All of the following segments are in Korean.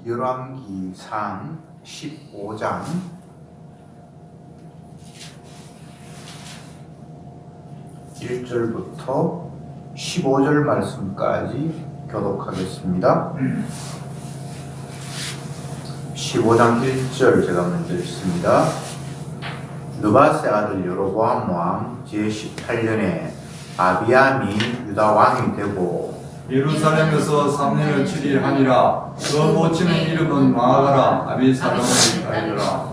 열왕기상 15장 1절부터 15절 말씀까지 교독하겠습니다. 15장 1절 제가 먼저 읽습니다. 느밧의 아들 여로보암 왕 제18년에 아비암이 유다 왕이 되고 예루살렘에서 3년을 치리하니라. 그 모친의 이름은 마아가라 아비살롬의 딸이더라.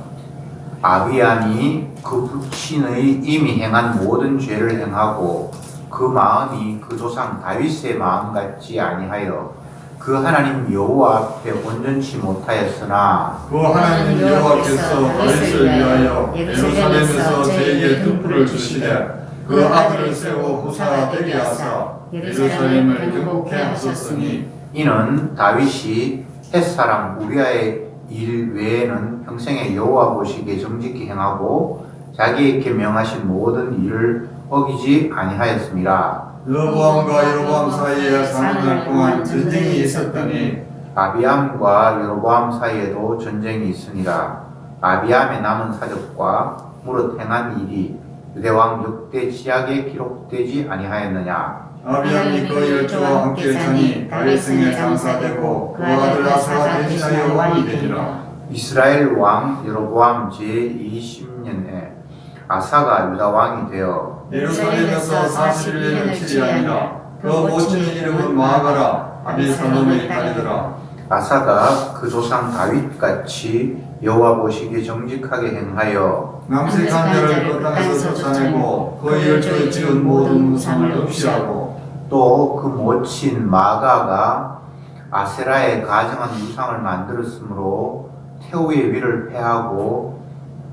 아비암이 그 부친의 이미 행한 모든 죄를 행하고 그 마음이 그 조상 다윗의 마음 같지 아니하여 그 하나님 여호와 앞에 온전치 못하였으나 그 하나님 여호와께서 다윗을 위하여 예루살렘에서 저에게 득불을 주시되 그 아들을 세워 후사가 되게 하사 예루살렘을 경복케 하셨으니 이는 다윗이 햇사람 우리아의 일 외에는 평생에 여호와 보시기에 정직히 행하고 자기에게 명하신 모든 일을 어기지 아니하였습니다. 여로보암과 여로보암 사이에 4년 동안 전쟁이 있었더니 아비암과 여로보암 사이에도 전쟁이 있으니라. 아비암의 남은 사적과 무릇 행한 일이 유대왕 역대 지약에 기록되지 아니하였느냐. 아비암이 그 열조와 함께 자니 다윗승에 장사되고 그 아들 아사가 대신하여 왕이 되니라. 이스라엘 왕 여로보암 제20년에 아사가 유다 왕이 되어 예루살렘에서 41년을 치리하니라. 그 모친의 이름은 마아가라 아비살롬의 딸이더라. 아사가 그 조상 다윗같이 여호와 보시기에 정직하게 행하여 남색한 자를 그 땅에서 쫓아내고 그 열조에 지은 모든 우상을 없이하고 또 그 모친 마가가 아세라의 가정한 우상을 만들었으므로 태우의 위를 패하고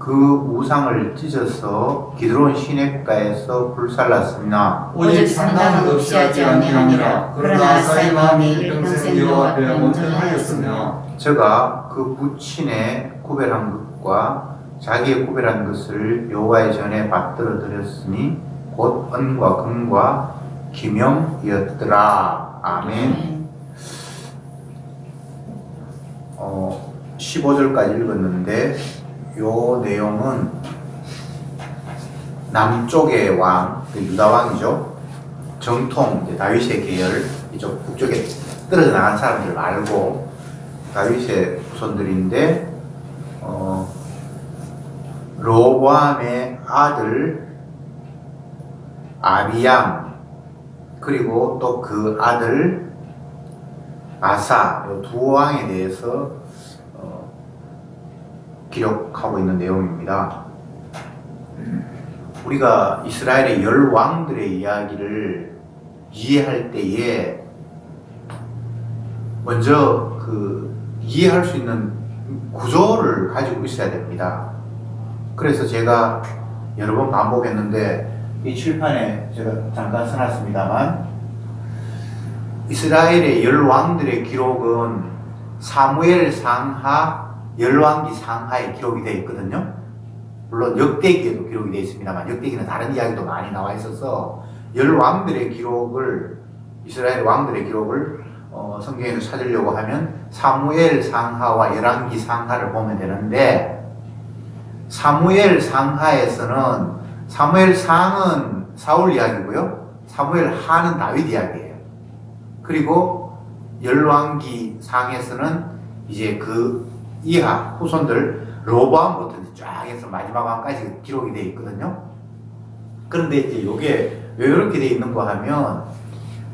그 우상을 찢어서 기드론 시냇가에서 불살랐으나 오직 산당은 없이 하지 아니하니라. 그러나 아사의 마음이 일평생 여호와 앞에 온전하였으며 저가 그 부친의 구별한 것과 자기의 구별한 것을 여호와의 전에 받들어 드렸으니 곧 은과 금과 기명이었더라. 아멘. 15절까지 읽었는데 요 내용은 남쪽의 왕, 유다 왕이죠. 정통 이제 다윗의 계열, 이쪽 북쪽에 떨어져 나간 사람들 말고 다윗의 후손들인데 르호보암의 아들 아비암 그리고 또 그 아들 아사 이 두 왕에 대해서 기록하고 있는 내용입니다. 우리가 이스라엘의 10왕들의 이야기를 이해할 때에 먼저 이해할 수 있는 구조를 가지고 있어야 됩니다. 그래서 제가 여러 번 반복했는데 이 칠판에 제가 잠깐 써놨습니다만 이스라엘의 10왕들의 기록은 사무엘 상하, 열왕기 상하에 기록이 되어 있거든요. 물론 역대기에도 기록이 되어 있습니다만 역대기는 다른 이야기도 많이 나와 있어서 10왕들의 기록을 이스라엘 왕들의 기록을 성경에서 찾으려고 하면 사무엘 상하와 열왕기 상하를 보면 되는데 사무엘 상하에서는 사무엘 상은 사울 이야기고요. 사무엘 하는 다윗 이야기예요. 그리고 열왕기 상에서는 이제 그 이하 후손들 르호보암부터 쫙 해서 마지막 왕까지 기록이 되어 있거든요. 그런데 이제 이게 왜 그렇게 되어 있는가 하면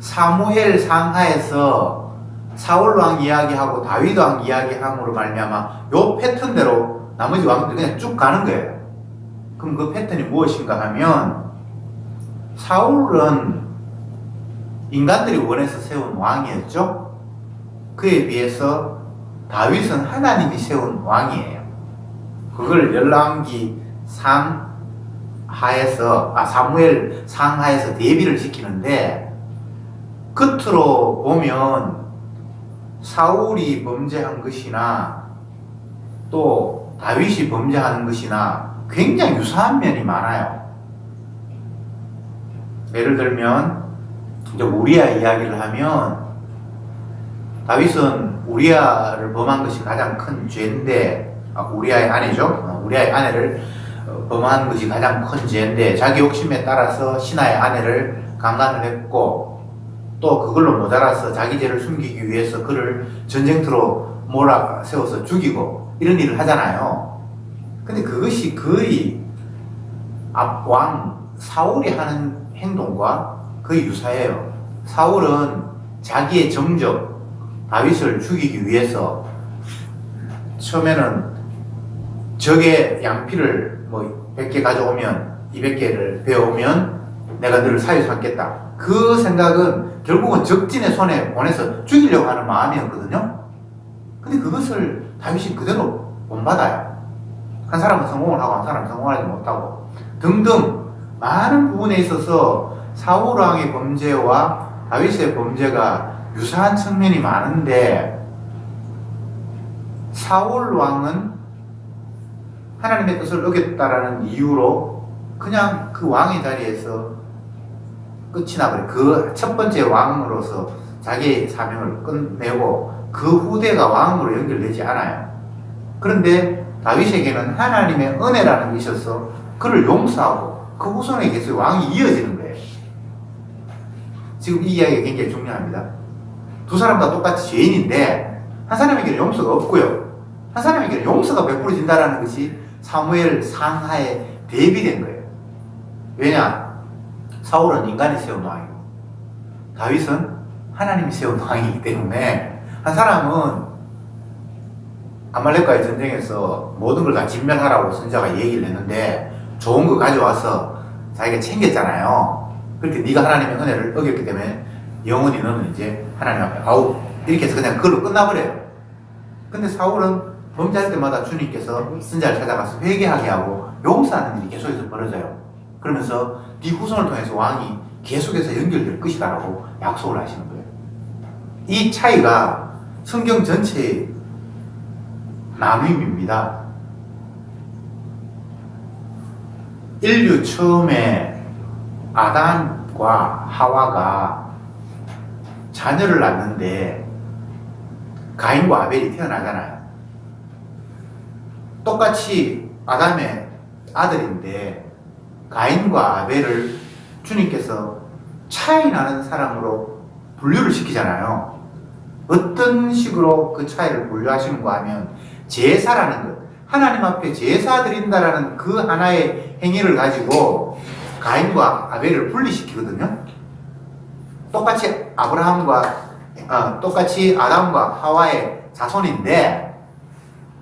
사무엘 상하에서 사울 왕 이야기하고 다윗 왕 이야기함으로 말미암아 요 패턴대로 나머지 왕들이 그냥 쭉 가는 거예요. 그럼 그 패턴이 무엇인가 하면 사울은 인간들이 원해서 세운 왕이었죠. 그에 비해서 다윗은 하나님이 세운 왕이에요. 그걸 열왕기 사무엘 상하에서 대비를 시키는데 끝으로 보면 사울이 범죄한 것이나 또 다윗이 범죄하는 것이나 굉장히 유사한 면이 많아요. 예를 들면 이제 우리아 이야기를 하면 다윗은 우리아를 범한 것이 가장 큰 죄인데, 우리아의 아내죠. 우리아의 아내를 범한 것이 가장 큰 죄인데 자기 욕심에 따라서 신하의 아내를 강간을 했고 또 그걸로 모자라서 자기 죄를 숨기기 위해서 그를 전쟁터로 몰아세워서 죽이고 이런 일을 하잖아요. 근데 그것이 거의 왕 사울이 하는 행동과 거의 유사해요. 사울은 자기의 정적 다윗을 죽이기 위해서 처음에는 적의 양피를 뭐 100개 가져오면 200개를 베어오면 내가 너를 사유 삼겠다. 그 생각은 결국은 적진의 손에 보내서 죽이려고 하는 마음이었거든요. 근데 그것을 다윗이 그대로 본받아요. 한 사람은 성공을 하고 한 사람은 성공하지 못하고 등등 많은 부분에 있어서 사울 왕의 범죄와 다윗의 범죄가 유사한 측면이 많은데 사울 왕은 하나님의 뜻을 어겼다라는 이유로 그냥 그 왕의 자리에서 끝이 나버려요. 그 첫 번째 왕으로서 자기의 사명을 끝내고 그 후대가 왕으로 연결되지 않아요. 그런데 다윗에게는 하나님의 은혜라는 게 있어서 그를 용서하고 그 후손에 계속 왕이 이어지는 거예요. 지금 이 이야기가 굉장히 중요합니다. 두 사람 다 똑같이 죄인인데 한 사람에게는 용서가 없고요. 한 사람에게는 용서가 베풀어진다는 것이 사무엘 상하에 대비된 거예요. 왜냐? 사울은 인간이 세운 왕이고 다윗은 하나님이 세운 왕이기 때문에 한 사람은 아말렉과의 전쟁에서 모든 걸 다 진멸하라고 선지자가 얘기를 했는데 좋은 거 가져와서 자기가 챙겼잖아요. 그렇게 네가 하나님의 은혜를 어겼기 때문에 영원히 너는 이제 하나님 앞에 아우 이렇게 해서 그냥 그걸로 끝나버려요. 근데 사울은 범죄할 때마다 주님께서 선지자를 찾아가서 회개하게 하고 용서하는 일이 계속해서 벌어져요. 그러면서 네 후손을 통해서 왕이 계속해서 연결될 것이다라고 약속을 하시는 거예요. 이 차이가 성경 전체의 나눔입니다. 인류 처음에 아담과 하와가 자녀를 낳는데 가인과 아벨이 태어나잖아요. 똑같이 아담의 아들인데 가인과 아벨을 주님께서 차이 나는 사람으로 분류를 시키잖아요. 어떤 식으로 그 차이를 분류하시는가 하면 제사라는 것, 하나님 앞에 제사 드린다라는 그 하나의 행위를 가지고 가인과 아벨을 분리시키거든요. 똑같이 똑같이 아담과 하와의 자손인데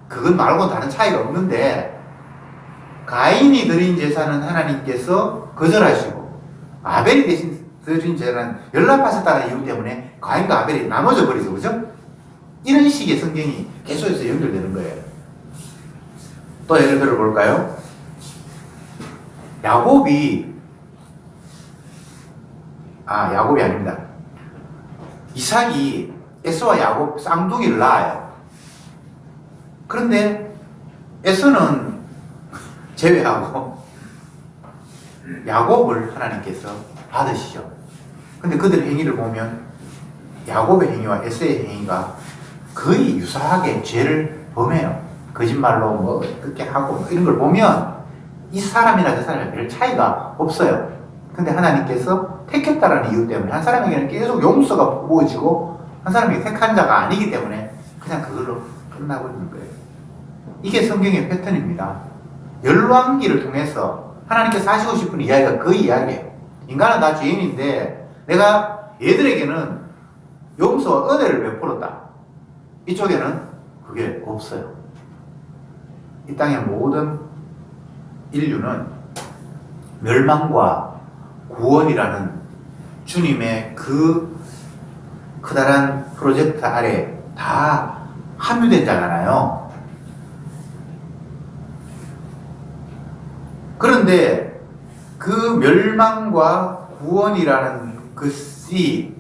그것 말고 다른 차이가 없는데 가인이 드린 제사는 하나님께서 거절하시고 아벨이 대신 드린 제사는 연락하셨다는 이유 때문에 가인과 아벨이 나눠져 버리죠. 그죠? 이런 식의 성경이 계속해서 연결되는 거예요. 또 예를 들어 볼까요? 야곱이 아닙니다. 이삭이 에서와 야곱 쌍둥이를 낳아요. 그런데 에서는 제외하고 야곱을 하나님께서 받으시죠. 근데 그들의 행위를 보면 야곱의 행위와 에서의 행위가 거의 유사하게 죄를 범해요. 거짓말로 뭐 어떻게 하고 뭐 이런 걸 보면 이 사람이나 저 사람이 별 차이가 없어요. 근데 하나님께서 택했다라는 이유 때문에 한 사람에게는 계속 용서가 부어지고 한 사람에게 택한 자가 아니기 때문에 그냥 그걸로 끝나버리는 거예요. 이게 성경의 패턴입니다. 열왕기를 통해서 하나님께서 하시고 싶은 이야기가 그 이야기예요. 인간은 다 죄인인데 내가 얘들에게는 용서와 은혜를 베풀었다. 이쪽에는 그게 없어요. 이 땅의 모든 인류는 멸망과 구원이라는 주님의 그 커다란 프로젝트 아래 다 함유된 자잖아요. 그런데 그 멸망과 구원이라는 것이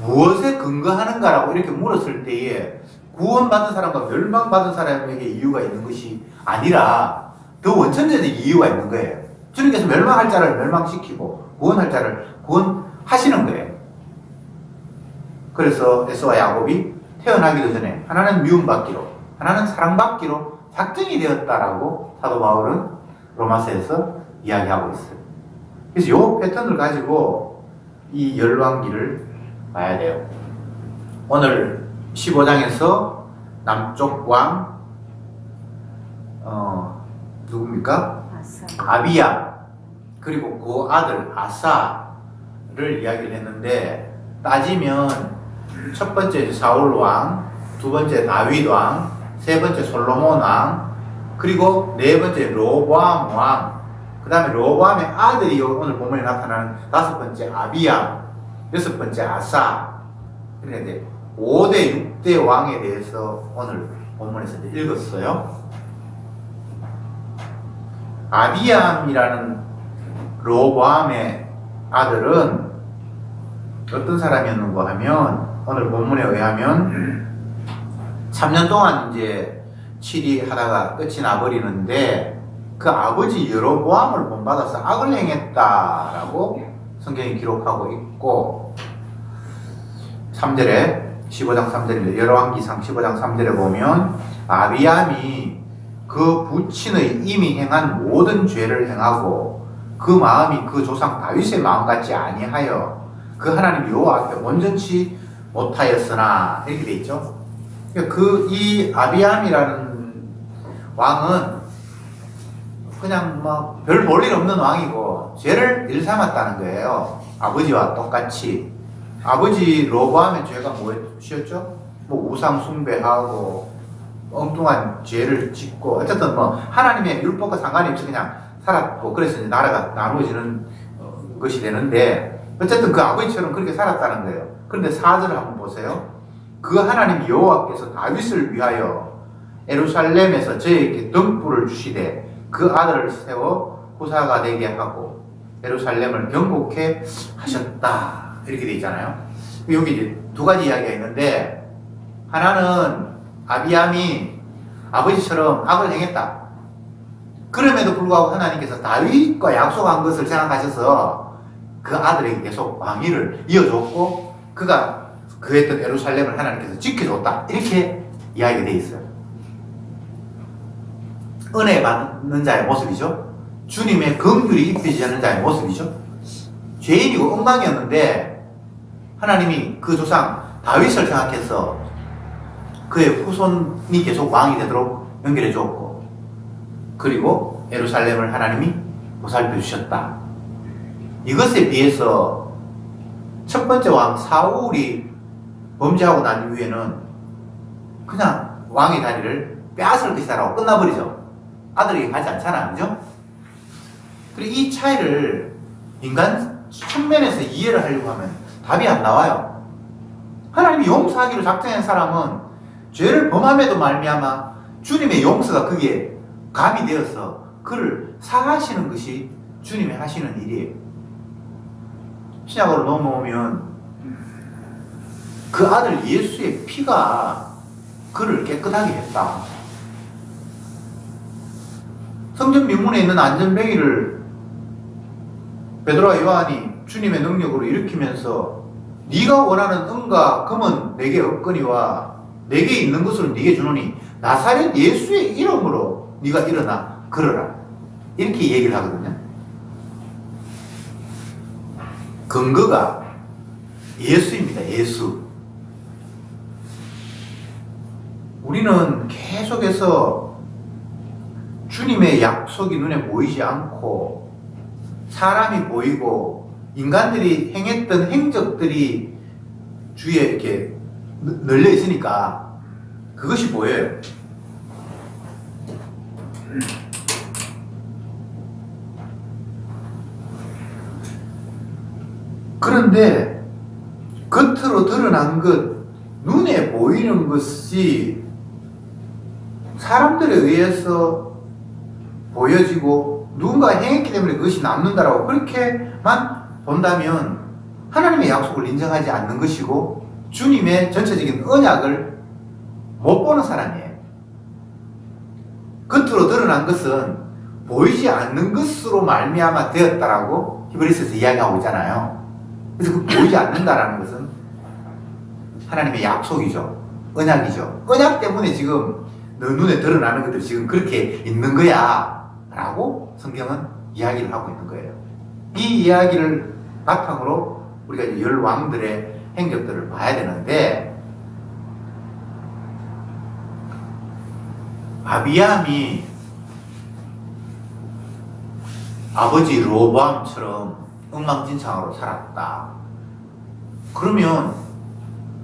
무엇에 근거하는가라고 이렇게 물었을 때에 구원받은 사람과 멸망받은 사람에게 이유가 있는 것이 아니라 더 원천적인 이유가 있는 거예요. 주님께서 멸망할 자를 멸망시키고 구원할 자를 구원하시는 거예요. 그래서 에서와 야곱이 태어나기도 전에 하나는 미움받기로, 하나는 사랑받기로 작정이 되었다라고 사도 바울은 로마서에서 이야기하고 있어요. 그래서 이 패턴을 가지고 이 열왕기를 봐야 돼요. 오늘 15장에서 남쪽 왕 누굽니까? 아비야 그리고 그 아들 아사를 이야기를 했는데, 따지면 첫 번째 사울 왕, 두 번째 다윗 왕, 세 번째 솔로몬 왕, 그리고 네 번째 로보암 왕, 그 다음에 로보암의 아들이 오늘 본문에 나타나는 다섯 번째 아비야, 여섯 번째 아사. 그러니까 이제 5대 6대 왕에 대해서 오늘 본문에서 이제 읽었어요. 아비암이라는 로보암의 아들은 어떤 사람이었는가 하면, 오늘 본문에 의하면 3년 동안 이제 치리하다가 끝이 나버리는데, 그 아버지 여로보암을 본받아서 악을 행했다라고 성경이 기록하고 있고, 3절에 15장 3절인데 열왕기상 15장 3절에 보면 아비암이 그 부친의 이미 행한 모든 죄를 행하고 그 마음이 그 조상 다윗의 마음 같지 아니하여 그 하나님 여호와 앞에 온전치 못하였으나, 이렇게 돼 있죠. 그 이 아비암이라는 왕은 그냥 뭐 별 볼 일 없는 왕이고 죄를 일삼았다는 거예요. 아버지와 똑같이. 아버지 로보암의 죄가 무엇이었죠? 뭐 우상 숭배하고 엉뚱한 죄를 짓고, 어쨌든 뭐 하나님의 율법과 상관이 없이 그냥 살았고, 그래서 이제 나라가 나누어지는 것이 되는데, 어쨌든 그 아버지처럼 그렇게 살았다는 거예요. 그런데 4절을 한번 보세요. 그 하나님 여호와께서 다윗을 위하여 예루살렘에서 저에게 등불을 주시되 그 아들을 세워 후사가 되게 하고 예루살렘을 경복해 하셨다, 이렇게 돼 있잖아요. 여기 이제 두 가지 이야기가 있는데, 하나는 아비암이 아버지처럼 악을 행했다. 그럼에도 불구하고 하나님께서 다윗과 약속한 것을 생각하셔서 그 아들에게 계속 왕위를 이어줬고, 그가 그했던 예루살렘을 하나님께서 지켜줬다, 이렇게 이야기가 돼 있어요. 은혜 받는 자의 모습이죠. 주님의 긍휼이 입혀지지 않는 자의 모습이죠. 죄인이고 엉망이었는데 하나님이 그 조상 다윗을 생각해서 그의 후손이 계속 왕이 되도록 연결해 주었고, 그리고 예루살렘을 하나님이 보살펴 주셨다. 이것에 비해서 첫 번째 왕 사울이 범죄하고 난 이후에는 그냥 왕의 자리를 빼앗을 것이다라고 끝나버리죠. 아들에게 가지 않잖아, 그죠? 그리고 이 차이를 인간 측면에서 이해를 하려고 하면 답이 안 나와요. 하나님이 용서하기로 작정한 사람은 죄를 범함에도 말미암아 주님의 용서가 거기에 가미되어서 그를 사하시는 것이 주님이 하시는 일이에요. 신약으로 넘어오면 그 아들 예수의 피가 그를 깨끗하게 했다. 성전 민문에 있는 안전뱅이를 베드로와 요한이 주님의 능력으로 일으키면서 네가 원하는 은과 금은 내게 없거니와 내게 있는 것을 네게 주노니 나사렛 예수의 이름으로 네가 일어나 걸어라, 이렇게 얘기를 하거든요. 근거가 예수입니다. 예수. 우리는 계속해서 주님의 약속이 눈에 보이지 않고 사람이 보이고 인간들이 행했던 행적들이 주위에 이렇게 널려 있으니까 그것이 보여요. 그런데 겉으로 드러난 것, 눈에 보이는 것이 사람들에 의해서 보여지고 누군가 행했기 때문에 그것이 남는다라고 그렇게만 본다면 하나님의 약속을 인정하지 않는 것이고 주님의 전체적인 언약을 못 보는 사람이에요. 겉으로 드러난 것은 보이지 않는 것으로 말미암아 되었다라고 히브리서에서 이야기하고 있잖아요. 그래서 그 보이지 않는다라는 것은 하나님의 약속이죠. 언약이죠. 언약 때문에 지금 너 눈에 드러나는 것들이 지금 그렇게 있는 거야 라고 성경은 이야기를 하고 있는 거예요. 이 이야기를 바탕으로 우리가 이제 열 왕들의 행적들을 봐야 되는데, 아비암이 아버지 로보암처럼 엉망진창으로 살았다. 그러면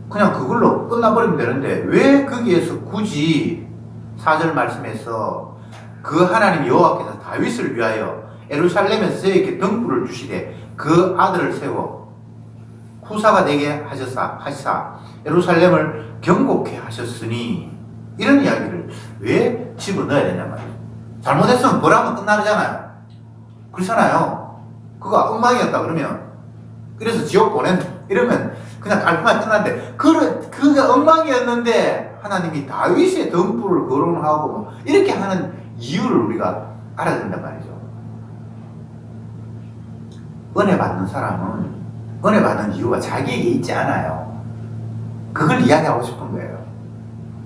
그냥 그걸로 끝나버리면 되는데 왜 거기에서 굳이 4절 말씀에서 그 하나님 여호와께서 다윗을 위하여 예루살렘에서 저에게 등불을 주시되 그 아들을 세워 후사가 되게 하시사 예루살렘을 경고케 하셨으니, 이런 이야기를 왜 집어넣어야 되냐 말이에요. 잘못했으면 벌하면 끝나잖아요. 그렇잖아요. 그거 엉망이었다 그러면, 그래서 지옥 이러면 그냥 깔끔하게 끝났는데, 그가 엉망이었는데 하나님이 다윗의 등불을 거론하고 뭐 이렇게 하는 이유를 우리가 알아야 된단 말이죠. 은혜 받는 사람은 은혜 받는 이유가 자기에게 있지 않아요. 그걸 이야기하고 싶은 거예요.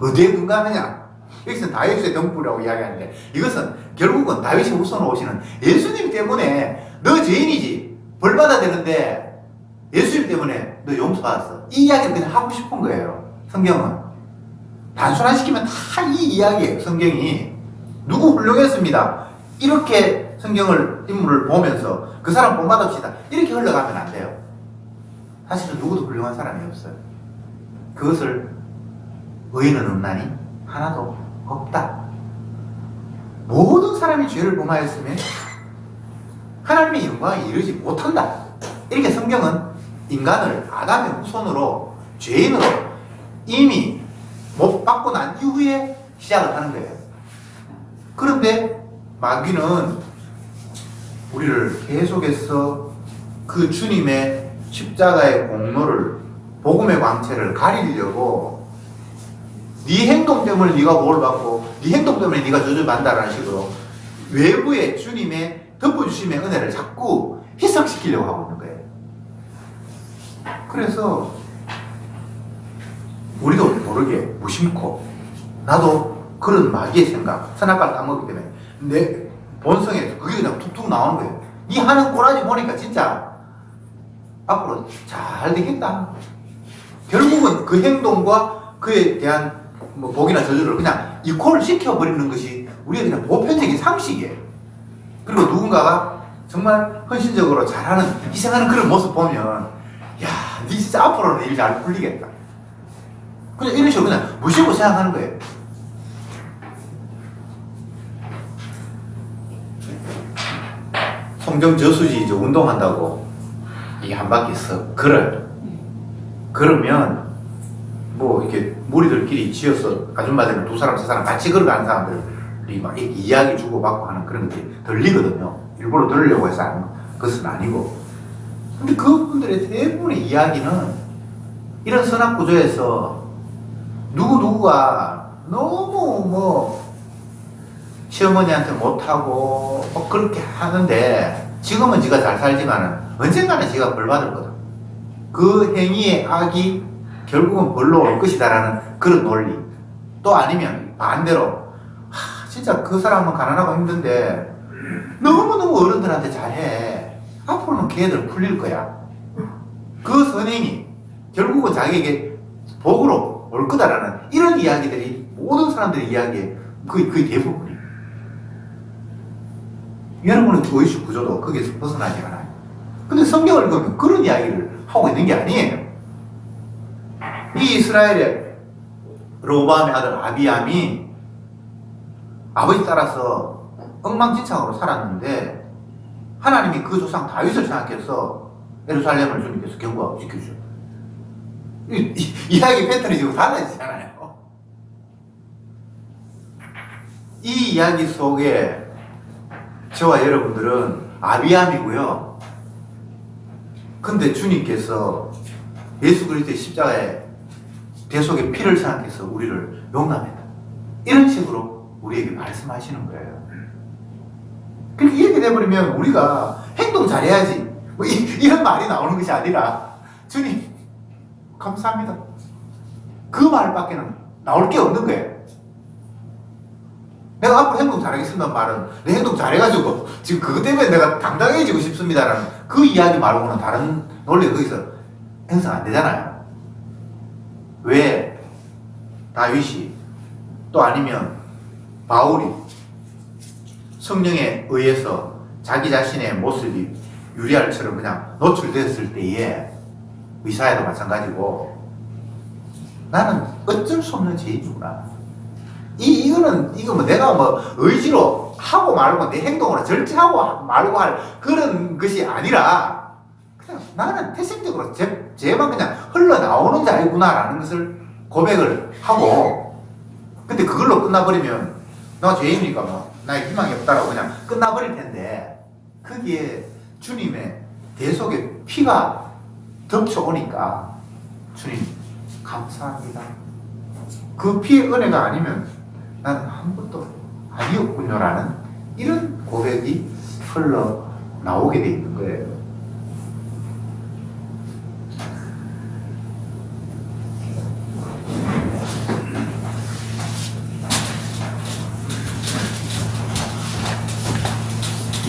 어디에 근거하느냐? 여기서는 다윗의 등불이라고 이야기하는데, 이것은 결국은 다윗이 우선 오시는 예수님 때문에 너 죄인이지, 벌 받아야 되는데 예수님 때문에 너 용서받았어, 이 이야기를 그냥 하고 싶은 거예요. 성경은 단순화시키면 다 이 이야기예요. 성경이 누구 훌륭했습니다, 이렇게 성경을 인물을 보면서 그 사람 본받읍시다 이렇게 흘러가면 안 돼요. 사실은 누구도 훌륭한 사람이 없어요. 그것을 의인은 없나니 하나도 없다. 모든 사람이 죄를 범하였으면 하나님의 영광에 이르지 못한다. 이렇게 성경은 인간을 아담의 후손으로, 죄인으로 이미 못 받고 난 이후에 시작을 하는 거예요. 그런데 마귀는 우리를 계속해서 그 주님의 십자가의 공로를, 복음의 광채를 가리려고 네 행동 때문에 네가 복을 받고 네 행동 때문에 네가 저주받는다라는 식으로 외부의 주님의 덮어주심의 은혜를 자꾸 희석시키려고 하고 있는 거예요. 그래서 우리도 모르게 무심코, 나도 그런 마귀의 생각, 선악과를 따먹기 때문에 내 본성에서 그게 그냥 툭툭 나오는 거예요. 네 하는 꼬라지 보니까 진짜 앞으로 잘 되겠다. 결국은 그 행동과 그에 대한 뭐 복이나 저주를 그냥 이퀄 시켜버리는 것이 우리의 그냥 보편적인 상식이에요. 그리고 누군가가 정말 헌신적으로 잘하는, 희생하는 그런 모습 보면, 야, 니 진짜 앞으로는 일 잘 풀리겠다. 그냥 이런 식으로 그냥 무시하고 생각하는 거예요. 송정 저수지 이제 운동한다고 이게 한 바퀴 쓱 걸어요. 그러면 뭐 이렇게 무리들끼리 지어서 아줌마들은 두 사람 세 사람 같이 걸어가는 사람들이 막 이렇게 이야기 주고받고 하는 그런 것들이 들리거든요. 일부러 들으려고 해서 하는 것은 아니고. 근데 그분들의 대부분의 이야기는 이런 선악 구조에서 누구가 너무 뭐 시어머니한테 못하고 뭐 그렇게 하는데, 지금은 지가 잘 살지만은 언젠가는 지가 벌 받을 거다. 그 행위의 악이 결국은 벌로 올 것이다라는 그런 논리. 또 아니면 반대로, 진짜 그 사람은 가난하고 힘든데 너무너무 어른들한테 잘해, 앞으로는 걔들 풀릴 거야. 그 선행이 결국은 자기에게 복으로 올 거다라는 이런 이야기들이 모든 사람들의 이야기에 거의 대부분이. 여러분의 의식 구조도 거기에서 벗어나지 않아요. 근데 성경을 보면 그런 이야기를 하고 있는 게 아니에요. 이 이스라엘의 로보암의 아들 아비암이 아버지 따라서 엉망진창으로 살았는데, 하나님이 그 조상 다윗을 생각해서 예루살렘을 주님께서 경고하고 지켜주죠. 이야기 패턴이 지금 달라지잖아요. 이 이야기 속에 저와 여러분들은 아비암이고요. 근데 주님께서 예수 그리스도의 십자가의 대속의 피를 생각해서 우리를 용납했다. 이런 식으로 우리에게 말씀하시는 거예요. 그렇게 이렇게 돼버리면 우리가 행동 잘해야지 뭐 이런 말이 나오는 것이 아니라, 주님 감사합니다. 그 말밖에는 나올 게 없는 거예요. 내가 앞으로 행동 잘하겠습니다 말은 내 행동 잘해가지고 지금 그것 때문에 내가 당당해지고 싶습니다라는 그 이야기 말고는 다른 논리가 거기서 형성 안 되잖아요. 왜 다윗이 또 아니면 바울이 성령에 의해서 자기 자신의 모습이 유리알처럼 그냥 노출되었을 때에 의사에도 마찬가지고 나는 어쩔 수 없는 죄인이구나. 이거 뭐 내가 뭐 의지로 하고 말고 내 행동으로 절제하고 말고 할 그런 것이 아니라 그냥 나는 태생적으로 죄만 그냥 흘러나오는 자이구나라는 것을 고백을 하고 근데 그걸로 끝나버리면 나 죄인이니까 뭐 나의 희망이 없다라고 그냥 끝나버릴 텐데 거기에 주님의 대속의 피가 덮쳐오니까 주님 감사합니다. 그 피의 은혜가 아니면 나는 아무것도 아니었군요라는 이런 고백이 흘러나오게 돼 있는 거예요.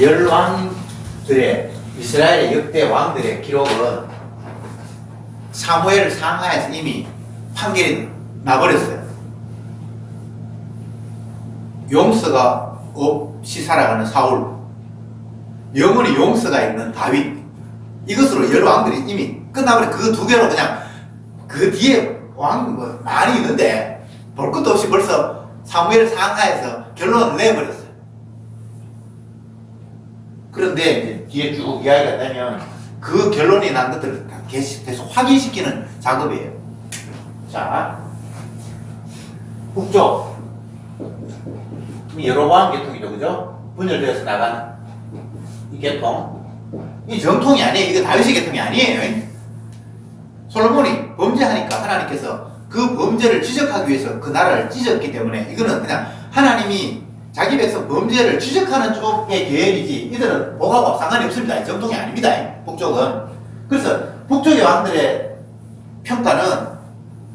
열왕들의 이스라엘의 역대 왕들의 기록은 사무엘 상하에서 이미 판결이 나버렸어요. 용서가 없이 살아가는 사울, 영원히 용서가 있는 다윗, 이것으로 열왕들이 이미 끝나버려. 그 두 개로 그냥 그 뒤에 왕 뭐 많이 있는데 볼 것도 없이 벌써 사무엘 상하에서 결론을 내버렸어요. 그런데 이제 뒤에 쭉 이야기가 되면 그 결론이 난 것들을 다 계속 확인시키는 작업이에요. 자, 북쪽 여로보암 계통이죠, 그죠? 분열되어서 나간 이 계통, 이 정통이 아니에요. 이거 다윗의 계통이 아니에요. 솔로몬이 범죄하니까 하나님께서 그 범죄를 지적하기 위해서 그 나라를 찢었기 때문에 이거는 그냥 하나님이 자기 백성 범죄를 지적하는 쪽의 계열이지 이들은 복하고 상관이 없습니다. 정통이 아닙니다. 북쪽은. 그래서 북쪽의 왕들의 평가는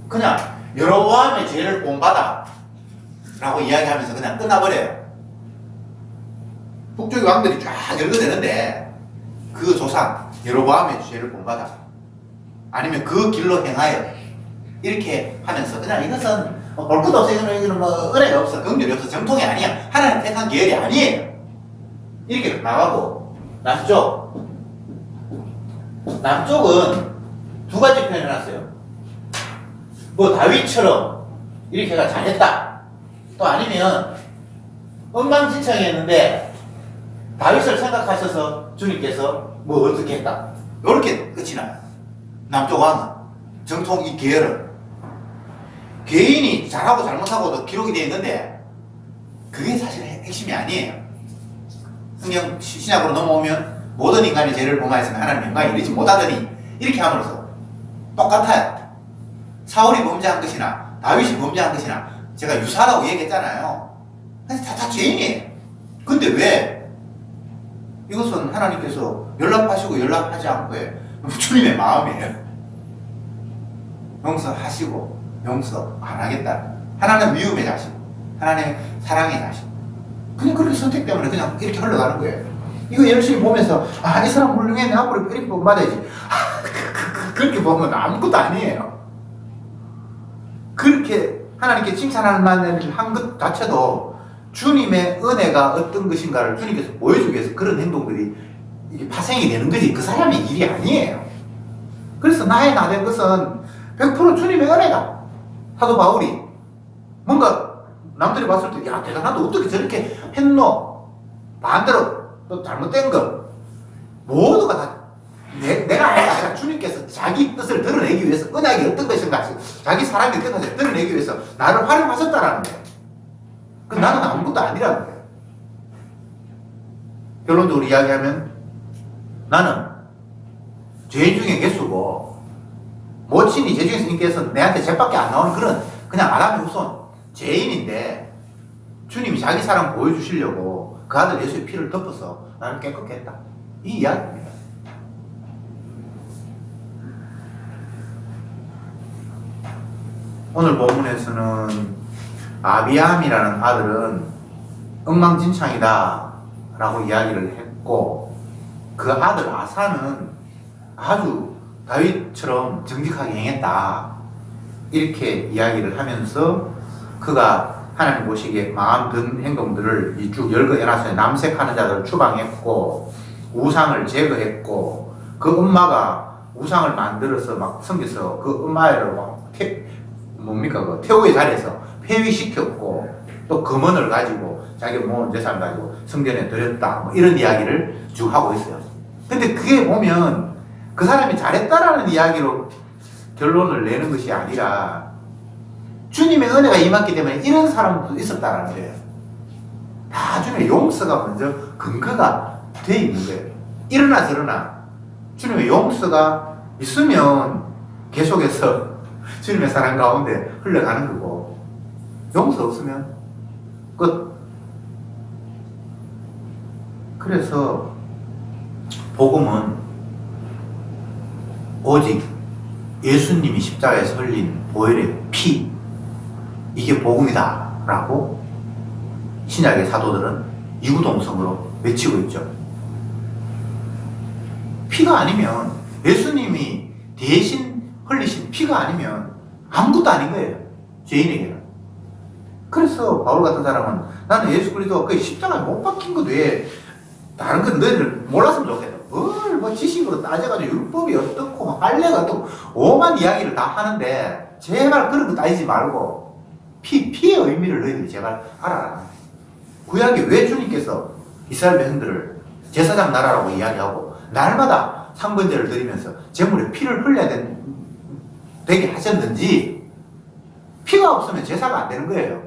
그냥 여로보암의 죄를 본받아 라고 이야기하면서 그냥 끝나버려요. 북쪽의 왕들이 쫙 열거되는데 그 조상 여로보암의 죄를 본받아 아니면 그 길로 행하여 이렇게 하면서 그냥 이것은 볼 것도 없어. 이거는 뭐 은혜가 없어. 긍휼이 없어. 정통이 아니야. 하나님 택한 계열이 아니에요. 이렇게 나가고 남쪽은 두 가지 표현을 해놨어요. 뭐 다윗처럼 이렇게 해가 잘했다. 또 아니면 엉망진창이었는데 다윗을 생각하셔서 주님께서 뭐 어떻게 했다. 이렇게 끝이 나요. 남쪽 왕은 정통 이 계열은 개인이 잘하고 잘못하고도 기록이 되어 있는데 그게 사실 핵심이 아니에요. 성경 신약으로 넘어오면 모든 인간이 죄를 범하였으면 하나님 영광이 이르지 못하더니 이렇게 함으로써 똑같아요. 사울이 범죄한 것이나 다윗이 범죄한 것이나 제가 유사하다고 얘기했잖아요. 다 죄인이에요. 근데 왜 이것은 하나님께서 연락하시고 연락하지 않고의 주님의 마음이에요. 용서하시고 용서 안 하겠다. 하나는 미움의 자식, 하나는 사랑의 자식. 그냥 그렇게 선택 때문에 그냥 이렇게 흘러가는 거예요. 이거 열심히 보면서 이 사람 훌륭했네. 앞으로 이렇게 본받아야지. 그렇게 보면 아무것도 아니에요. 그렇게 하나님께 칭찬할 만한 일을 한 것 자체도 주님의 은혜가 어떤 것인가를 주님께서 보여주기 위해서 그런 행동들이 이게 파생이 되는 거지 그 사람의 일이 아니에요. 그래서 나의 나 된 것은 100% 주님의 은혜다. 사도 바울이 뭔가 남들이 봤을 때 야 대단하다 어떻게 저렇게 했노. 반대로 또 잘못된 거 모두가 다 내가 아니라 주님께서 자기 뜻을 드러내기 위해서 은혜가 어떤 것인가 자기 사랑이 어떤 것인가 드러내기 위해서 나를 활용하셨다라는 거예요. 그 나는 아무것도 아니라는 거예요. 결론적으로 이야기하면 나는 죄인 중에 개수고 모친이 죄 중에서 인께서 내한테 죄밖에 안 나오는 그런 그냥 아담의 후손 죄인인데 주님이 자기 사랑 보여주시려고 그 아들 예수의 피를 덮어서 나를 깨끗게 했다. 이 이야기입니다. 오늘 본문에서는 아비암이라는 아들은 엉망진창이다 라고 이야기를 했고, 그 아들 아사는 아주 다윗처럼 정직하게 행했다 이렇게 이야기를 하면서 그가 하나님 보시기에 마음 든 행동들을 쭉 열거해놨어요. 남색하는 자들을 추방했고 우상을 제거했고, 그 엄마가 우상을 만들어서 막 섬겨서 그 엄마를 막 그 태우의 자리에서 폐위시켰고, 또 금원을 가지고 자기 모은 재산을 가지고 성전에 드렸다 뭐 이런 이야기를 쭉 하고 있어요. 근데 그게 보면 그 사람이 잘했다라는 이야기로 결론을 내는 것이 아니라 주님의 은혜가 임했기 때문에 이런 사람도 있었다라는 거예요. 다 주님의 용서가 먼저 근거가 돼 있는 거예요. 이러나 저러나 주님의 용서가 있으면 계속해서 주님의 사랑 가운데 흘러가는 거고, 용서 없으면 끝. 그래서 복음은 오직 예수님이 십자가에서 흘린 보혈의 피, 이게 복음이다 라고 신약의 사도들은 이구동성으로 외치고 있죠. 피가 아니면, 예수님이 대신 흘리신 피가 아니면 아무것도 아닌 거예요, 죄인에게는. 그래서 바울 같은 사람은 나는 예수 그리스도가 그 십자가에 못 박힌 것 외에 다른 건 너희들 몰랐으면 좋겠다. 뭐 지식으로 따져가지고 율법이 어떻고 할례가 어떻고 오만 이야기를 다 하는데 제발 그런 거 따지지 말고 피의 의미를 너희들이 제발 알아라. 구약에 왜 주님께서 이스라엘 백성들을 제사장 나라라고 이야기하고 날마다 상번제를 드리면서 제물에 피를 흘려야 되게 하셨는지. 피가 없으면 제사가 안 되는 거예요.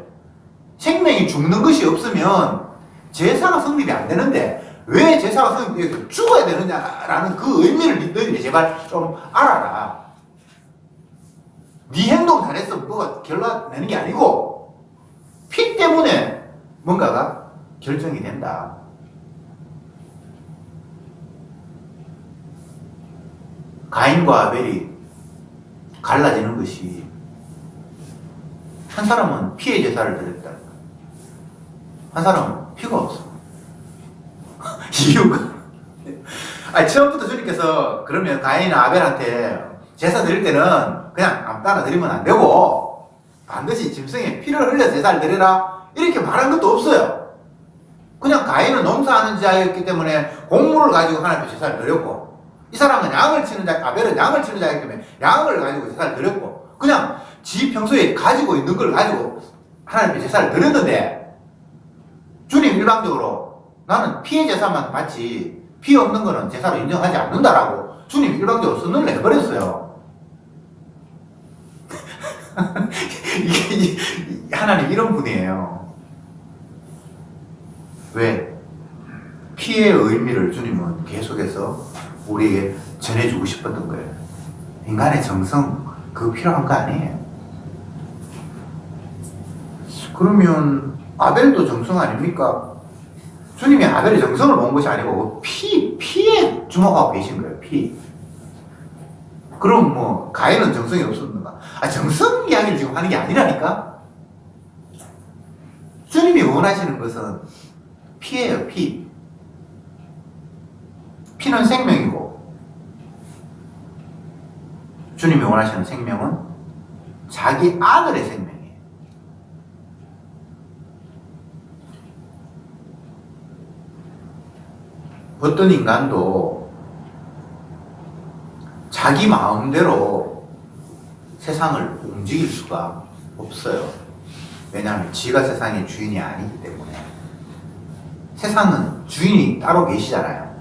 생명이 죽는 것이 없으면 제사가 성립이 안 되는데 왜 제사가 성립돼서 죽어야 되느냐라는 그 의미를 너희들이 제발 좀 알아라. 네 행동 잘해서 뭐가 결론내는 게 아니고 피 때문에 뭔가가 결정이 된다. 가인과 아벨이 갈라지는 것이, 한 사람은 피의 제사를 드렸다, 한 사람은 피가 없어. 이유가 처음부터 주님께서 그러면 가인이나 아벨한테 제사 드릴 때는 그냥 아무 따라 드리면 안 되고 반드시 짐승의 피를 흘려 제사를 드리라 이렇게 말한 것도 없어요. 그냥 가인은 농사하는 자였기 때문에 곡물을 가지고 하나님께 제사를 드렸고, 이 사람은 양을 치는 자, 아벨은 양을 치는 자이기 때문에 양을 가지고 제사를 드렸고, 그냥 지 평소에 가지고 있는 걸 가지고 하나님께 제사를 드렸는데, 주님 일방적으로 나는 피의 제사만 받지 피 없는 거는 제사로 인정하지 않는다라고 주님 일방적으로 선언을 해버렸어요. 하나님 이런 분이에요. 왜? 피의 의미를 주님은 계속해서 우리에게 전해주고 싶었던 거예요. 인간의 정성, 그거 필요한 거 아니에요. 그러면 아벨도 정성 아닙니까? 주님이 아벨의 정성을 본 것이 아니고 피에 주목하고 계신 거예요. 피. 그럼 뭐 가인은 정성이 없었는가? 정성 이야기를 지금 하는 게 아니라니까? 주님이 원하시는 것은 피예요. 피. 피는 생명이고, 주님이 원하시는 생명은 자기 아들의 생명이에요. 어떤 인간도 자기 마음대로 세상을 움직일 수가 없어요. 왜냐하면 지가 세상의 주인이 아니기 때문에. 세상은 주인이 따로 계시잖아요.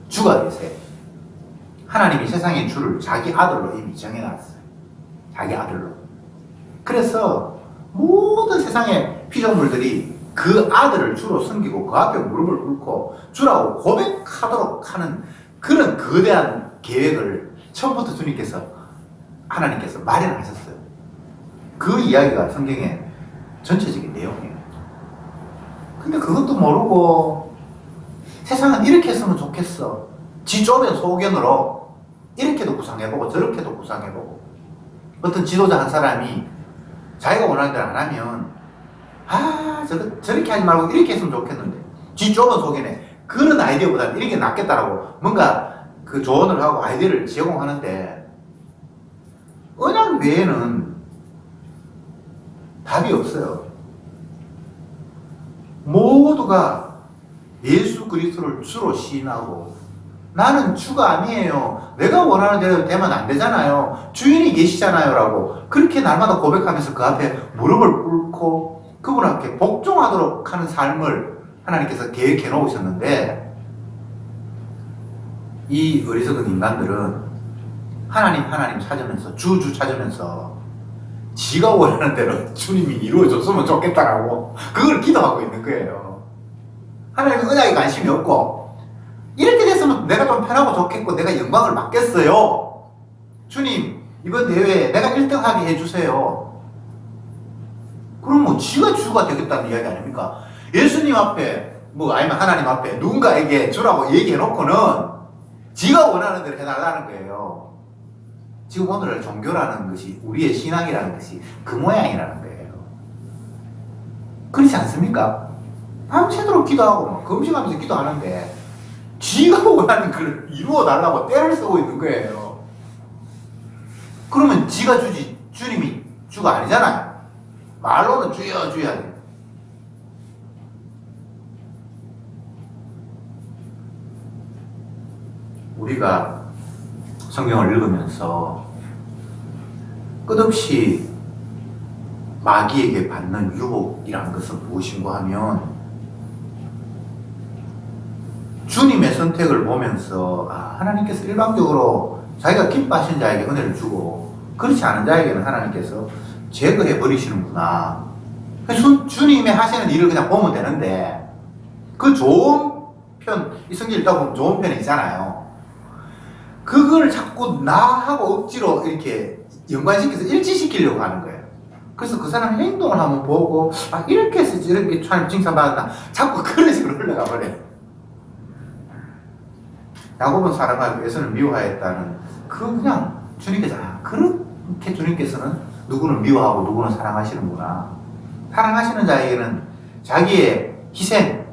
주가 계세요. 하나님이 세상의 주를 자기 아들로 이미 정해놨어요. 자기 아들로. 그래서 모든 세상의 피조물들이 그 아들을 주로 섬기고 그 앞에 무릎을 꿇고 주라고 고백하도록 하는 그런 거대한 계획을 처음부터 하나님께서 마련하셨어요. 그 이야기가 성경의 전체적인 내용이에요. 근데 그것도 모르고 세상은 이렇게 했으면 좋겠어. 지 좁은 소견으로 이렇게도 구상해보고 저렇게도 구상해보고 어떤 지도자 한 사람이 자기가 원하는 대로 안 하면 저렇게 하지 말고 이렇게 했으면 좋겠는데 지 좁은 속에는 그런 아이디어보다는 이렇게 낫겠다라고 뭔가 그 조언을 하고 아이디어를 제공하는데 언약 외에는 답이 없어요. 모두가 예수 그리스도를 주로 시인하고 나는 주가 아니에요. 내가 원하는 대로 되면 안 되잖아요. 주인이 계시잖아요. 라고 그렇게 날마다 고백하면서 그 앞에 무릎을 꿇고 그분 앞에 복종하도록 하는 삶을 하나님께서 계획해 놓으셨는데 이 어리석은 인간들은 하나님 찾으면서 주 찾으면서 지가 원하는 대로 주님이 이루어졌으면 좋겠다라고 그걸 기도하고 있는 거예요. 하나님은 언약에 관심이 없고 이렇게 됐으면 내가 좀 편하고 좋겠고 내가 영광을 받겠어요. 주님 이번 대회에 내가 1등하게 해주세요. 그럼 뭐 지가 주가 되겠다는 이야기 아닙니까? 예수님 앞에 아니면 하나님 앞에 누군가에게 주라고 얘기해 놓고는 지가 원하는 대로 해달라는 거예요. 지금 오늘 종교라는 것이 우리의 신앙이라는 것이 그 모양이라는 거예요. 그렇지 않습니까? 밤새도록 기도하고 금식하면서 기도하는데 지가 원하는 걸 이루어달라고 때를 쓰고 있는 거예요. 그러면 지가 주지 주님이 주가 아니잖아요. 말로는 주여 주여 돼. 우리가 성경을 읽으면서 끝없이 마귀에게 받는 유혹이라는 것은 무엇인가 하면 주님의 선택을 보면서 하나님께서 일방적으로 자기가 기뻐하신 자에게 은혜를 주고 그렇지 않은 자에게는 하나님께서 제거해 버리시는구나. 주님의 하시는 일을 그냥 보면 되는데 그 좋은 편, 이 성경 읽다 보면 좋은 편이 있잖아요. 그걸 자꾸 나하고 억지로 이렇게 연관시켜서 일치시키려고 하는 거예요. 그래서 그 사람 행동을 한번 보고 이렇게 해서 이렇게 칭찬받았다. 자꾸 그런 식으로 흘러가 버려요. 야곱은 사랑하고 에서는 미워하였다는 그냥 주님께서 그렇게 주님께서는 누구는 미워하고 누구는 사랑하시는구나. 사랑하시는 자에게는 자기의 희생,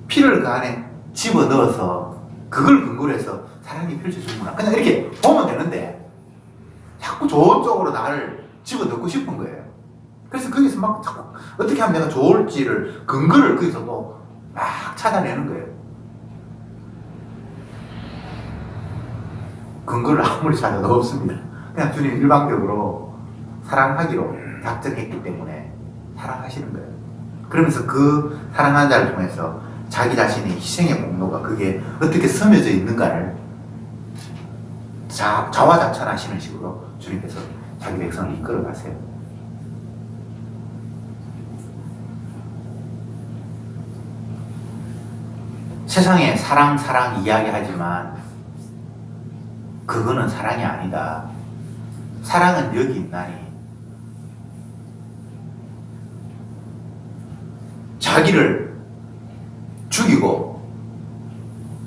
피를 그 안에 집어넣어서 그걸 근거로 해서 사랑이 펼쳐지는구나. 그냥 이렇게 보면 되는데 자꾸 좋은 쪽으로 나를 집어넣고 싶은 거예요. 그래서 거기서 막 자꾸 어떻게 하면 내가 좋을지를 근거를 거기서 또 막 찾아내는 거예요. 근거를 아무리 찾아도 없습니다. 그냥 주님 일방적으로 사랑하기로 작정했기 때문에 사랑하시는 거예요. 그러면서 그 사랑하는 자를 통해서 자기 자신의 희생의 공로가 그게 어떻게 스며져 있는가를 자화자찬하시는 식으로 주님께서 자기 백성을 이끌어 가세요. 세상에 사랑 이야기하지만 그거는 사랑이 아니다. 사랑은 여기 있나니 자기를 죽이고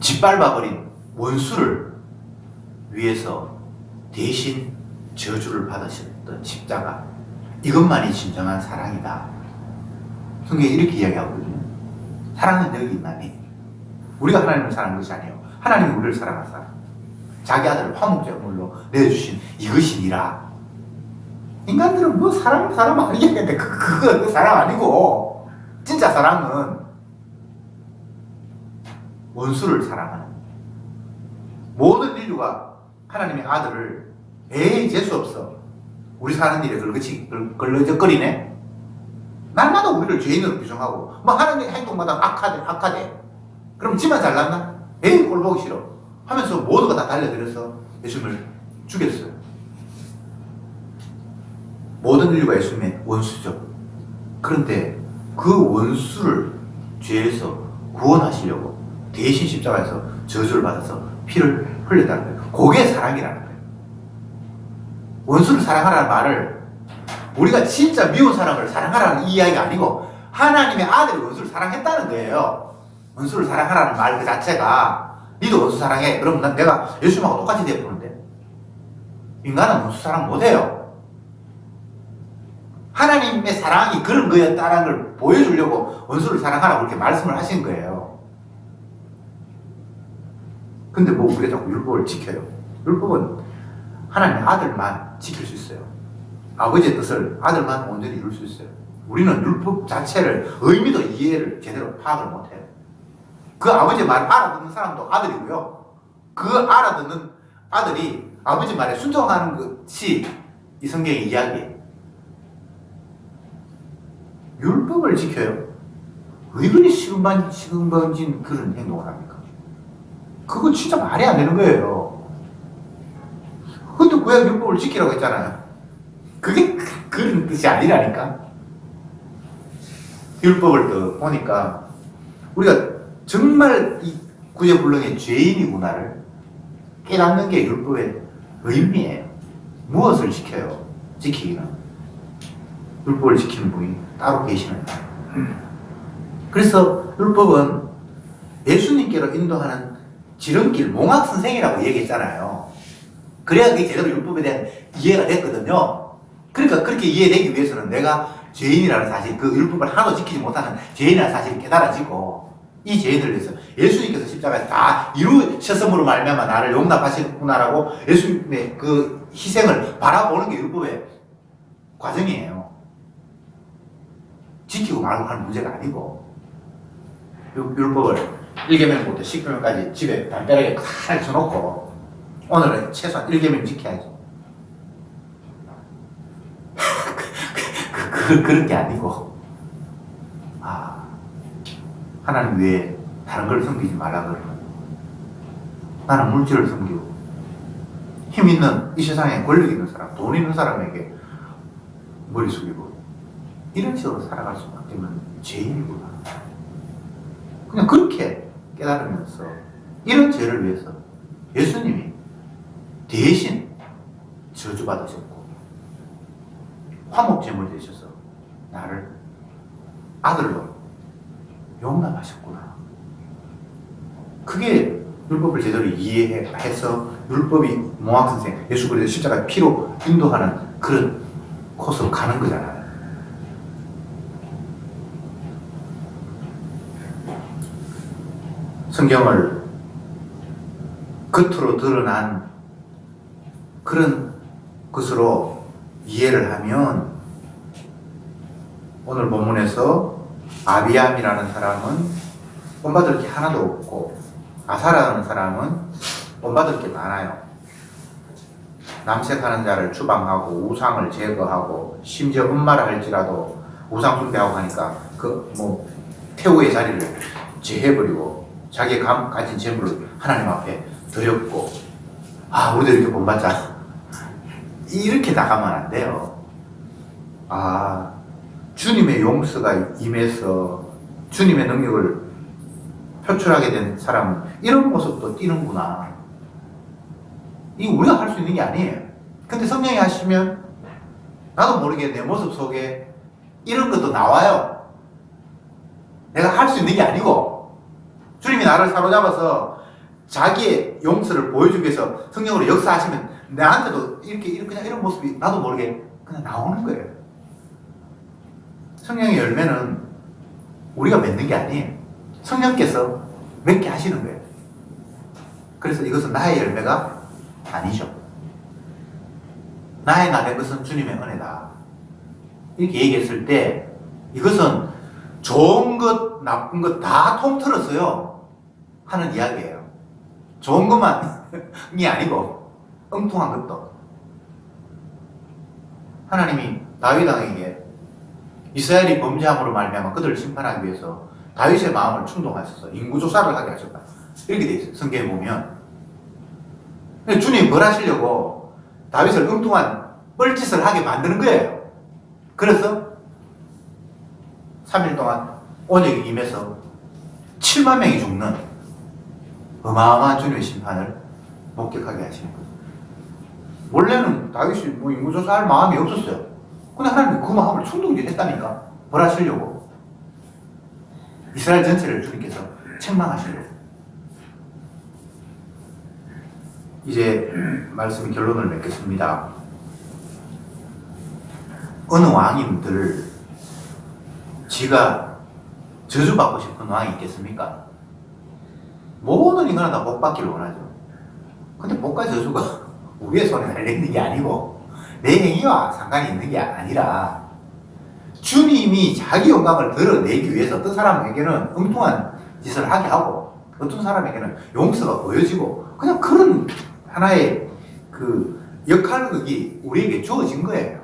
짓밟아버린 원수를 위해서 대신 저주를 받으셨던 십자가, 이것만이 진정한 사랑이다. 성경이 이렇게 이야기하거든요. 사랑은 여기 있나니 우리가 하나님을 사랑한 것이 아니에요. 하나님이 우리를 사랑하사 자기 아들을 화목제물로 내주신 이것이니라. 인간들은 뭐 사랑 아니겠는데 그거 사랑 아니고 진짜 사랑은 원수를 사랑하는, 모든 인류가 하나님의 아들을 재수 없어 우리 사는 일에 걸러적거리네. 날마다 우리를 죄인으로 규정하고 뭐 하나님의 행동마다 악하대. 그럼 지만 잘났나? 꼴 보기 싫어 하면서 모두가 다 달려들어서 예수님을 죽였어요. 모든 인류가 예수님의 원수죠. 그런데 그 원수를 죄에서 구원하시려고 대신 십자가에서 저주를 받아서 피를 흘렸다는 거예요. 그게 사랑이라는 거예요. 원수를 사랑하라는 말을 우리가 진짜 미운 사람을 사랑하라는 이 이야기가 아니고 하나님의 아들이 원수를 사랑했다는 거예요. 원수를 사랑하라는 말 그 자체가 니도 원수 사랑해. 그럼 내가 예수님하고 똑같이 되어보는데 인간은 원수 사랑 못해요. 하나님의 사랑이 그런 거였다라는 걸 보여주려고 원수를 사랑하라고 그렇게 말씀을 하신 거예요. 근데 뭐 우리가 자꾸 율법을 지켜요. 율법은 하나님의 아들만 지킬 수 있어요. 아버지의 뜻을 아들만 온전히 이룰 수 있어요. 우리는 율법 자체를 의미도 이해를 제대로 파악을 못해요. 그 아버지의 말을 알아듣는 사람도 아들이고요. 그 알아듣는 아들이 아버지 말에 순종하는 것이 이 성경의 이야기예요. 율법을 지켜요. 왜 그리 시금번진 그런 행동을 합니까? 그거 진짜 말이 안 되는 거예요. 그것도 구약 율법을 지키라고 했잖아요. 그게 그런 뜻이 아니라니까. 율법을 또 보니까 우리가 정말 이 구제불능의 죄인이구나를 깨닫는 게 율법의 의미예요. 무엇을 지켜요? 지키기는. 율법을 지키는 분이 따로 계시는 거예요. 그래서 율법은 예수님께로 인도하는 지름길, 몽학선생이라고 얘기했잖아요. 그래야 그게 제대로 율법에 대한 이해가 됐거든요. 그러니까 그렇게 이해되기 위해서는 내가 죄인이라는 사실, 그 율법을 하나도 지키지 못하는 죄인이라는 사실이 깨달아지고, 이 죄인을 위해서 예수님께서 십자가에 다 이루셨음으로 말미암아 나를 용납하시구나라고 예수님의 그 희생을 바라보는 게 율법의 과정이에요. 지키고 말고 하는 문제가 아니고, 율법을 1계명부터 10계명까지 집에 담벼락에 다 쳐놓고 오늘은 최소한 1계명 지켜야지. 그런 게 아니고, 하나님 외에 다른 걸 섬기지 말라 그러면 나는 물질을 섬기고 힘 있는 이 세상에 권력 있는 사람, 돈 있는 사람에게 머리 숙이고 이런 식으로 살아갈 수밖에 없는 죄인이구나. 그냥 그렇게 깨달으면서 이런 죄를 위해서 예수님이 대신 저주받으셨고 화목제물 되셔서 나를 아들로 용납하셨구나. 그게 율법을 제대로 이해해서 율법이 몽학선생, 예수 그리스도의 십자가의 피로 인도하는 그런 코스로 가는 거잖아요. 성경을 겉으로 드러난 그런 것으로 이해를 하면 오늘 본문에서 아비암이라는 사람은 본받을 게 하나도 없고 아사라는 사람은 본받을 게 많아요. 남색하는 자를 추방하고 우상을 제거하고 심지어 음마를 할지라도 우상 숭배하고 하니까 태우의 자리를 제해버리고 자기 가진 재물을 하나님 앞에 드렸고, 우리도 이렇게 본받자, 이렇게 나가면 안 돼요. 주님의 용서가 임해서 주님의 능력을 표출하게 된 사람은 이런 모습도 띄는구나. 이거 우리가 할 수 있는 게 아니에요. 근데 성령이 하시면 나도 모르게 내 모습 속에 이런 것도 나와요. 내가 할 수 있는 게 아니고 주님이 나를 사로잡아서 자기의 용서를 보여주기 위해서 성령으로 역사하시면 나한테도 이렇게 그냥 이런 모습이 나도 모르게 그냥 나오는 거예요. 성령의 열매는 우리가 맺는 게 아니에요. 성령께서 맺게 하시는 거예요. 그래서 이것은 나의 열매가 아니죠. 나의 나 된 것은 주님의 은혜다. 이렇게 얘기했을 때 이것은 좋은 것, 나쁜 것 다 통틀었어요 하는 이야기예요. 좋은 것만이 아니고 엉뚱한 것도. 하나님이 다윗 왕에게 이스라엘이 범죄함으로 말미암아 그들을 심판하기 위해서 다윗의 마음을 충동하셔서 인구조사를 하게 하셨다. 이렇게 돼 있어요. 성경에 보면. 근데 주님이 뭘 하시려고 다윗을 엉뚱한 뻘짓을 하게 만드는 거예요. 그래서 3일 동안 온역이 임해서 7만 명이 죽는 어마어마한 주님의 심판을 목격하게 하시는 거예요. 원래는 다윗이 인구조사할 마음이 없었어요. 근데 하나님이 그 마음을 충동했다니까. 뭘 하시려고? 이스라엘 전체를 주님께서 책망하시려고. 이제 말씀의 결론을 맺겠습니다. 어느 왕님들 지가 저주받고 싶은 왕이 있겠습니까? 모든 인간은 다 복받기를 원하죠. 근데 복과 저주가 우리의 손에 달려있는 게 아니고 내 행위와 상관이 있는 게 아니라 주님이 자기 영광을 드러내기 위해서 어떤 사람에게는 엉뚱한 짓을 하게 하고 어떤 사람에게는 용서가 보여지고 그냥 그런 하나의 그 역할극이 우리에게 주어진 거예요.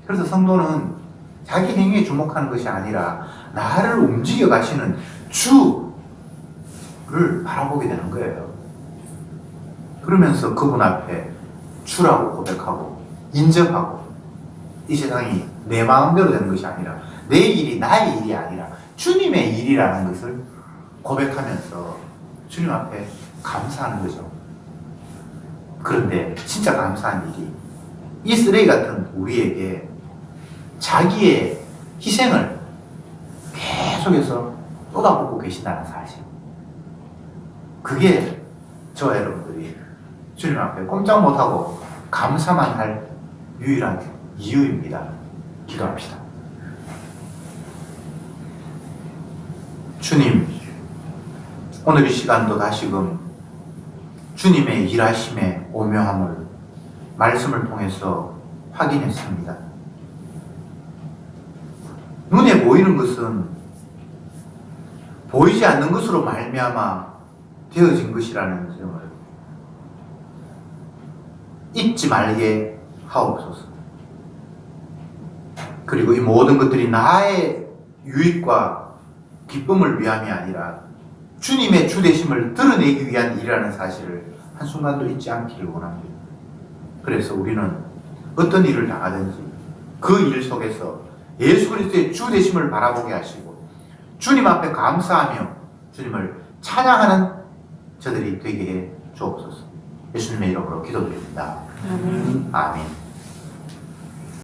그래서 성도는 자기 행위에 주목하는 것이 아니라 나를 움직여 가시는 주를 바라보게 되는 거예요. 그러면서 그분 앞에 주라고 고백하고 인정하고 이 세상이 내 마음대로 되는 것이 아니라 내 일이 나의 일이 아니라 주님의 일이라는 것을 고백하면서 주님 앞에 감사하는 거죠. 그런데 진짜 감사한 일이 이 쓰레기 같은 우리에게 자기의 희생을 계속해서 쏟아붓고 계신다는 사실. 그게 저와 여러분들이 주님 앞에 꼼짝 못하고 감사만 할 유일한 이유입니다. 기도합시다. 주님, 오늘 이 시간도 다시금 주님의 일하심의 오묘함을 말씀을 통해서 확인했습니다. 눈에 보이는 것은 보이지 않는 것으로 말미암아 되어진 것이라는 점을 잊지 말게 하옵소서. 그리고 이 모든 것들이 나의 유익과 기쁨을 위함이 아니라 주님의 주되심을 드러내기 위한 일이라는 사실을 한순간도 잊지 않기를 원합니다. 그래서 우리는 어떤 일을 당하든지 그 일 속에서 예수 그리스도의 주되심을 바라보게 하시고 주님 앞에 감사하며 주님을 찬양하는 저들이 되게 해 주옵소서. 예수님의 이름으로 기도드립니다. 아멘.